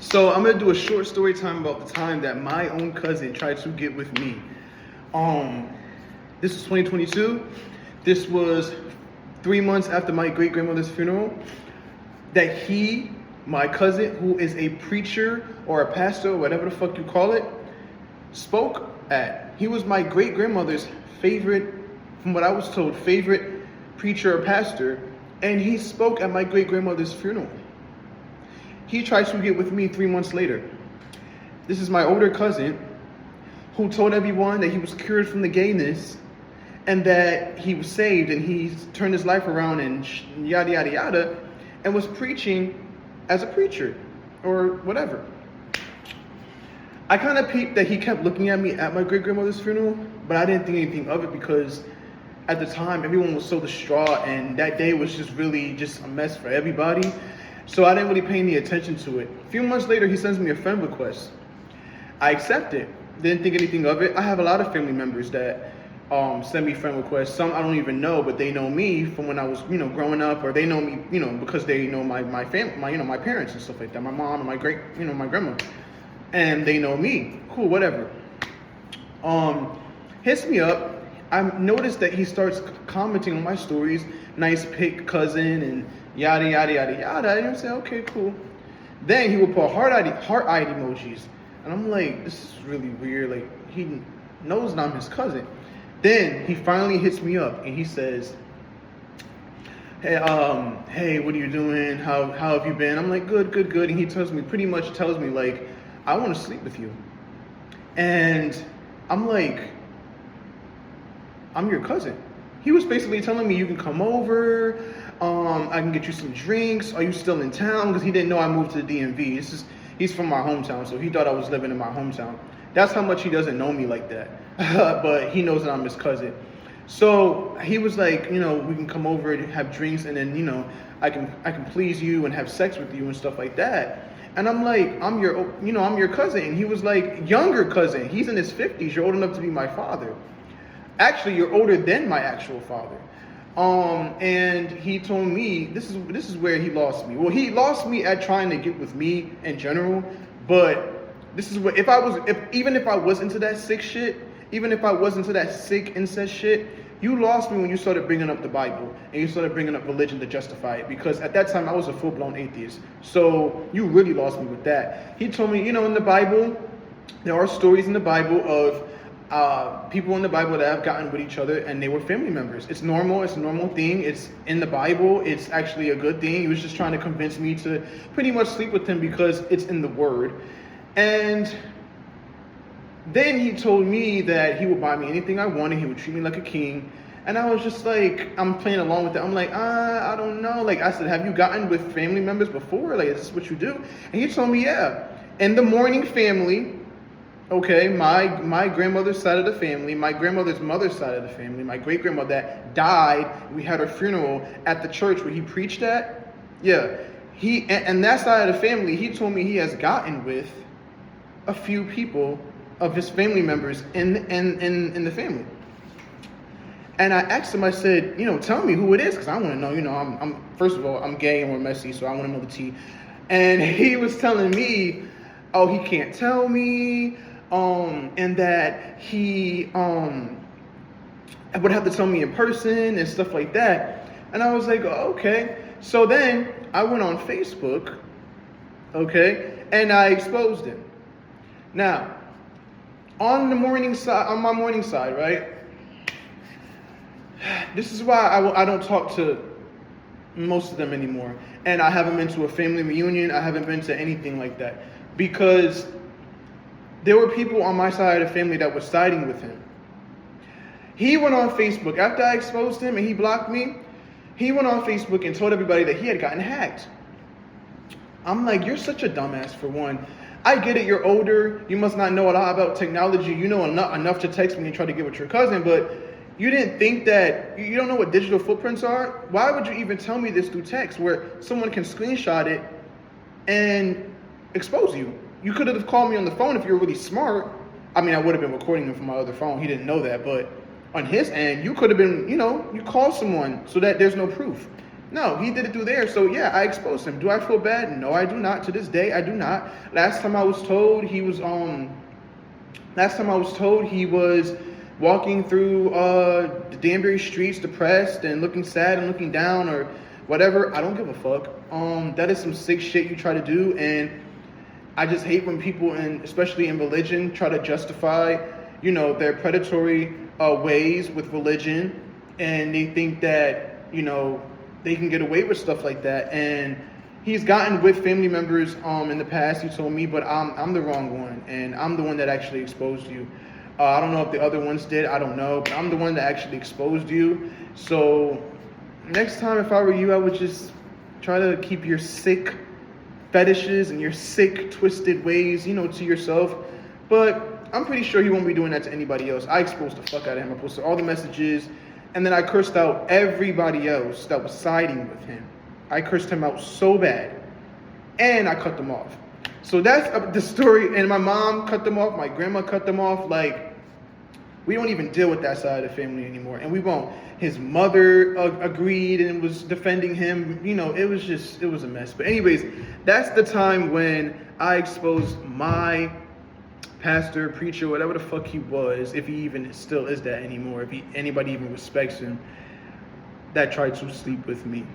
So I'm gonna do a short story time about the time that my own cousin tried to get with me. Um, this was 2022. This was 3 months after my great grandmother's funeral. That my cousin, who is a preacher or a pastor, whatever the fuck you call it, spoke at. He was my great grandmother's favorite, from what I was told, favorite preacher or pastor, and he spoke at my great grandmother's funeral. He tried to get with me 3 months later. This is my older cousin who told everyone that he was cured from the gayness and that he was saved and he turned his life around and yada, yada, yada, and was preaching as a preacher or whatever. I kind of peeped that he kept looking at me at my great-grandmother's funeral, but I didn't think anything of it because at the time, everyone was so distraught and that day was just really just a mess for everybody. So I didn't really pay any attention to it. A few months later, he sends me a friend request. I accept it. Didn't think anything of it. I have a lot of family members that send me friend requests. Some I don't even know, but they know me from when I was, growing up, or they know me, because they know my family, my parents and stuff like that. My mom and my my grandma, and they know me. Cool, whatever. Hits me up. I noticed that he starts commenting on my stories. Nice pic, cousin, and yada, yada, yada, yada. And I say, okay, cool. Then he would put heart-eyed emojis. And I'm like, this is really weird. Like, he knows that I'm his cousin. Then he finally hits me up and he says, hey, what are you doing? How have you been? I'm like, good. And he pretty much tells me, like, I want to sleep with you. And I'm like, I'm your cousin. He was basically telling me, you can come over, I can get you some drinks. Are you still in town? Because he didn't know I moved to the DMV. He's from my hometown, so he thought I was living in my hometown. That's how much he doesn't know me like that. But he knows that I'm his cousin. So he was like, we can come over and have drinks, and then, I can please you and have sex with you and stuff like that. And I'm like, I'm your cousin. And he was like, younger cousin. He's in his 50s. You're old enough to be my father. Actually, you're older than my actual father. And he told me, this is where he lost me. Well, he lost me at trying to get with me in general, but this is what, even if I was into that sick shit, even if I was into that sick incest shit, you lost me when you started bringing up the Bible and you started bringing up religion to justify it, because at that time I was a full-blown atheist. So you really lost me with that. He told me, in the Bible, there are stories in the Bible of people in the Bible that have gotten with each other and they were family members. It's normal. It's a normal thing. It's in the Bible. It's actually a good thing. He was just trying to convince me to pretty much sleep with him because it's in the Word. And then he told me that he would buy me anything I wanted. He would treat me like a king. And I was just like, I'm playing along with it. I'm like, I don't know. Like I said, have you gotten with family members before? Like, is this what you do? And he told me, yeah. In the Mourning family, okay, my grandmother's side of the family, my grandmother's mother's side of the family, my great-grandmother that died, we had her funeral at the church where he preached at. Yeah, and that side of the family, he told me he has gotten with a few people of his family members in the family. And I asked him, I said, tell me who it is, because I want to know, I'm first of all, I'm gay and we're messy, so I want to know the tea. And he was telling me, oh, he can't tell me, and that he would have to tell me in person and stuff like that. And I was like, oh, okay. So then I went on Facebook, okay, and I exposed him. Now, on my morning side, right? This is why I don't talk to most of them anymore. And I haven't been to a family reunion. I haven't been to anything like that. Because there were people on my side of the family that were siding with him. He went on Facebook, after I exposed him and he blocked me, he went on Facebook and told everybody that he had gotten hacked. I'm like, you're such a dumbass, for one. I get it, you're older, you must not know a lot about technology, you know enough to text me and try to get with your cousin, but you didn't think that, you don't know what digital footprints are? Why would you even tell me this through text where someone can screenshot it and expose you? You could have called me on the phone if you were really smart. I mean, I would have been recording him from my other phone. He didn't know that. But on his end, you could have been, you call someone so that there's no proof. No, he did it through there. So yeah, I exposed him. Do I feel bad? No, I do not. To this day, I do not. Last time I was told he was walking through the Danbury streets depressed and looking sad and looking down or whatever. I don't give a fuck. That is some sick shit you try to do, and I just hate when people, especially in religion, try to justify, their predatory ways with religion, and they think that, they can get away with stuff like that. And he's gotten with family members in the past, he told me, but I'm the wrong one, and I'm the one that actually exposed you. I don't know if the other ones did, I don't know, but I'm the one that actually exposed you. So next time, if I were you, I would just try to keep your sick fetishes and your sick, twisted ways, to yourself. But I'm pretty sure he won't be doing that to anybody else. I exposed the fuck out of him. I posted all the messages, and then I cursed out everybody else that was siding with him. I cursed him out so bad, and I cut them off. So that's the story. And my mom cut them off. My grandma cut them off. Like, we don't even deal with that side of the family anymore, and we won't. His mother agreed and was defending him. It was a mess. But anyways, that's the time when I exposed my pastor, preacher, whatever the fuck he was, if he even still is that anymore, if anybody even respects him, that tried to sleep with me.